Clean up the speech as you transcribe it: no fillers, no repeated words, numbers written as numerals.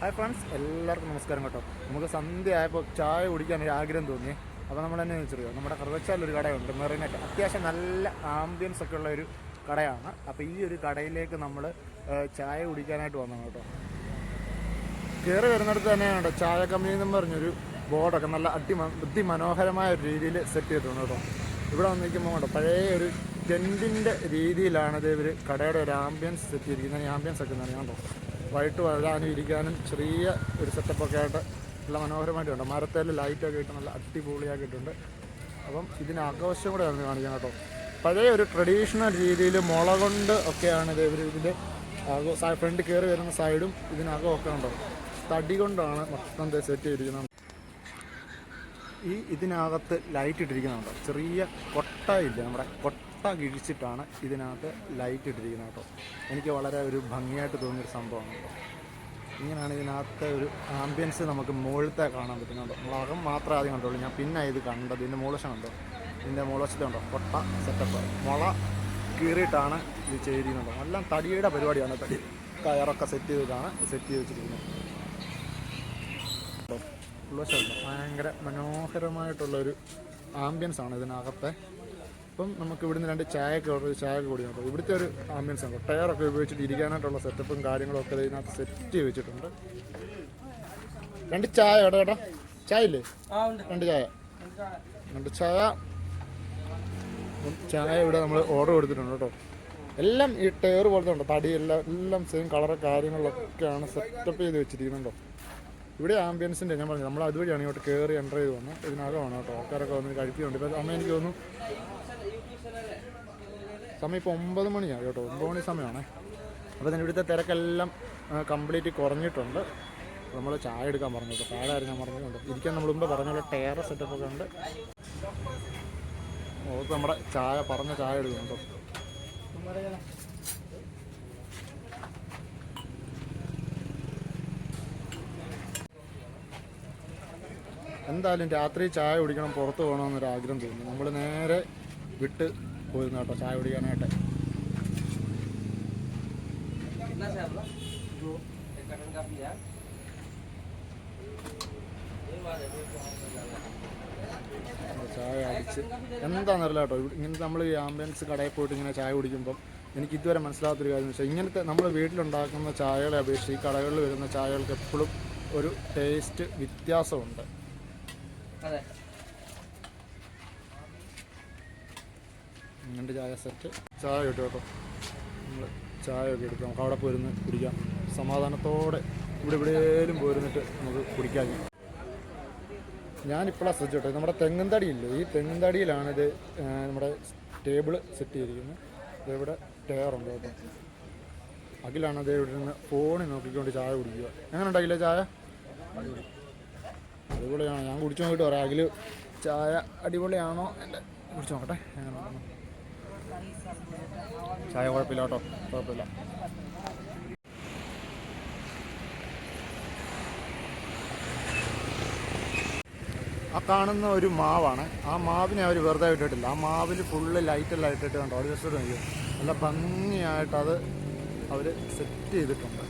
Hi friends, എല്ലാവർക്കും നമസ്കാരം കേട്ടോ. നമുക്ക് സന്ധ്യ ആയപ്പോൾ ചായ കുടിക്കാൻ ഒരു ആഗ്രഹം തോന്നി. അപ്പോൾ നമ്മൾ തന്നെ വെച്ചറിയോ, നമ്മുടെ കറുവച്ചാലൊരു കടയുണ്ട്, മെറിനറ്റ്. അത്യാവശ്യം നല്ല ആംബിയൻസ് ഒക്കെ ഉള്ള ഒരു കടയാണ്. അപ്പോൾ ഈ ഒരു കടയിലേക്ക് നമ്മൾ ചായ കുടിക്കാനായിട്ട് വന്നു കേട്ടോ. കയറി വരുന്നിടത്ത് തന്നെയാണ് കേട്ടോ ചായ കമ്പനി എന്ന് പറഞ്ഞൊരു ബോർഡൊക്കെ നല്ല അതിമനോഹരമായ ഒരു രീതിയിൽ സെറ്റ് ചെയ്തിട്ടുണ്ട് കേട്ടോ. ഇവിടെ വന്ന് നിൽക്കുമ്പോൾ കേട്ടോ പഴയ ഒരു ടെൻറ്റിൻ്റെ രീതിയിലാണ് ഇത് ഇവർ കടയുടെ ഒരു ആംബിയൻസ് സെറ്റ് ചെയ്തിരിക്കുന്നത്. ഈ ആംബിയൻസ് ഒക്കെ എന്ന് കേട്ടോ വൈകിട്ട് വരാനും ഇരിക്കാനും ചെറിയ ഒരു സെറ്റപ്പൊക്കെ ആയിട്ട് നല്ല മനോഹരമായിട്ടുണ്ട്. മരത്തേൽ ലൈറ്റൊക്കെ ഇട്ട് നല്ല അടിപൊളിയാക്കിയിട്ടുണ്ട്. അപ്പം ഇതിനകവശം കൂടെ ആണ് കാണിക്കാൻ കേട്ടോ. പഴയ ഒരു ട്രഡീഷണൽ രീതിയിൽ മുള കൊണ്ട് ഒക്കെയാണ് ഇത് ഇവർ ഇതിൻ്റെ ഫ്രണ്ട് കയറി വരുന്ന സൈഡും ഇതിനകമൊക്കെ ഉണ്ടോ തടി കൊണ്ടാണ് മൊത്തം സെറ്റ് ചെയ്തിരിക്കുന്നത്. ഇതിനകത്ത് ലൈറ്റ് ഇട്ടിരിക്കുന്നുണ്ടോ, ചെറിയ കൊട്ട ഇല്ല, നമ്മുടെ കൊട്ട കിഴിച്ചിട്ടാണ് ഇതിനകത്ത് ലൈറ്റ് ഇട്ടിരിക്കുന്നത് കേട്ടോ. എനിക്ക് വളരെ ഒരു ഭംഗിയായിട്ട് തോന്നിയൊരു സംഭവമാണ് കേട്ടോ. ഇങ്ങനെയാണ് ഇതിനകത്തെ ഒരു ആംബിയൻസ് നമുക്ക് മുകളിലത്തെ കാണാൻ പറ്റുന്നുണ്ടോ. മുളകം മാത്രമേ ആദ്യം കണ്ടുള്ളൂ, ഞാൻ പിന്നെ ഇത് കണ്ടത്. ഇതിൻ്റെ മൂളശം ഉണ്ടോ, ഇതിൻ്റെ മൂളശത്തുണ്ടോ കൊട്ട സെറ്റപ്പ് മുള കീറിയിട്ടാണ് ഇത് ചെയ്തിരിക്കുന്നത്. എല്ലാം തടിയുടെ പരിപാടിയാണ്. തടി കയറൊക്കെ സെറ്റ് ചെയ്ത് വെച്ചിരിക്കുന്നത്. ഉള്ളവശമുണ്ട്, ഭയങ്കര മനോഹരമായിട്ടുള്ളൊരു ആംബിയൻസ് ആണ് ഇതിനകത്തെ. ഇപ്പം നമുക്ക് ഇവിടുന്ന് രണ്ട് ചായ കൂടിയാണ് കേട്ടോ. ഇവിടുത്തെ ഒരു ആംബിയൻസ് ആണ്. ടയറൊക്കെ ഉപയോഗിച്ചിട്ട് ഇരിക്കാനായിട്ടുള്ള സെറ്റപ്പും കാര്യങ്ങളും ഒക്കെ ഇതിനകത്ത് സെറ്റ് ചെയ്ത് വെച്ചിട്ടുണ്ട്. രണ്ട് ചായ ചേട്ടാ, ചായ ഇല്ലേ? രണ്ട് ചായ ഇവിടെ നമ്മൾ ഓർഡർ കൊടുത്തിട്ടുണ്ട് കേട്ടോ. എല്ലാം ഈ ടയർ പോലത്തെ ഉണ്ടോ, തടി എല്ലാം സെയിം കളറ് കാര്യങ്ങളിലൊക്കെയാണ് സെറ്റപ്പ് ചെയ്ത് വെച്ചിരിക്കുന്നുണ്ടോ. ഇവിടെ ആംബിയൻസിൻ്റെ ഞാൻ പറഞ്ഞു, നമ്മൾ അതുവഴിയാണ് ഇങ്ങോട്ട് കയറി എൻ്റർ ചെയ്ത് വന്നത്. ഇതിനകമാണ് കേട്ടോ ആൾക്കാരൊക്കെ വന്ന് കഴിക്കുന്നുണ്ട്. ഇപ്പം അമ്മ എനിക്ക് തോന്നുന്നു സമയം ഇപ്പോൾ 9 മണിയാണ് കേട്ടോ, 9 മണി സമയമാണേ. അപ്പോൾ തന്നെ ഇവിടുത്തെ തിരക്കെല്ലാം കംപ്ലീറ്റ് കുറഞ്ഞിട്ടുണ്ട്. നമ്മൾ ചായ എടുക്കാൻ പറഞ്ഞു കേട്ടോ. താഴെ ഞാൻ പറഞ്ഞിട്ടുണ്ട് ഇരിക്കാൻ നമ്മൾ മുമ്പ് പറഞ്ഞ ടയർ സെറ്റപ്പൊക്കെ ഉണ്ട്. ഓർക്ക് നമ്മുടെ പറഞ്ഞ ചായ എടുക്കും കേട്ടോ. എന്തായാലും രാത്രി ചായ കുടിക്കണം, പുറത്ത് പോകണമെന്നൊരു ആഗ്രഹം തോന്നി. നമ്മൾ നേരെ വിട്ട് പോയിരുന്നു കേട്ടോ ചായ കുടിക്കാനായിട്ട്. ചായ അടിച്ച് എന്താണെന്നറിയില്ല കേട്ടോ. ഇങ്ങനത്തെ നമ്മൾ ഈ ആംബുലൻസ് കടയിൽ പോയിട്ട് ഇങ്ങനെ ചായ കുടിക്കുമ്പം എനിക്ക് ഇതുവരെ മനസ്സിലാത്തൊരു കാര്യം എന്ന് വെച്ചാൽ, ഇങ്ങനത്തെ നമ്മൾ വീട്ടിലുണ്ടാക്കുന്ന ചായകളെ അപേക്ഷിച്ച് ഈ കടകളിൽ വരുന്ന ചായകൾക്ക് എപ്പോഴും ഒരു ടേസ്റ്റ് വ്യത്യാസമുണ്ട്. രണ്ട് ചായ സെറ്റ് ചായ കിട്ടും കേട്ടോ. നമ്മൾ ചായ ഒക്കെ എടുക്കാം, നമുക്ക് അവിടെ പോയിരുന്ന് കുടിക്കാം സമാധാനത്തോടെ. ഇവിടെയും പോയിരുന്നിട്ട് നമുക്ക് കുടിക്കാം. ഞാനിപ്പോഴാണ് ശ്രദ്ധിച്ചു കേട്ടോ, നമ്മുടെ തെങ്ങുംതടി ഇല്ലേ, ഈ തെങ്ങുംതടിയിലാണിത് നമ്മുടെ ടേബിള് സെറ്റ് ചെയ്തിരിക്കുന്നത്. ഇതിവിടെ ടയറുണ്ട് കേട്ടോ. അഖിലാണ് അതേ ഇവിടെ നിന്ന് ഫോണിൽ നോക്കിക്കൊണ്ട് ചായ കുടിക്കുക. എങ്ങനെ ഉണ്ടാക്കില്ലേ ചായ? അടിപൊളിയാണ്. ഞാൻ കുടിച്ചു നോക്കിയിട്ട് പറയാം അഖിൽ ചായ അടിപൊളിയാണോ എൻ്റെ കുടിച്ചു നോക്കട്ടെ. എങ്ങനെ ചായ കുഴപ്പമില്ല കേട്ടോ, കുഴപ്പമില്ല. ആ കാണുന്ന ഒരു മാവാണ്. ആ മാവിനെ അവർ വെറുതെ ഇട്ടിട്ടില്ല. ആ മാവിൽ ഫുള്ള് ലൈറ്റെല്ലാം ഇട്ടിട്ട് കണ്ടോ. അത് ജസ്റ്റ് നോക്കി നല്ല ഭംഗിയായിട്ട് അത് അവർ സെറ്റ് ചെയ്തിട്ടുണ്ട്.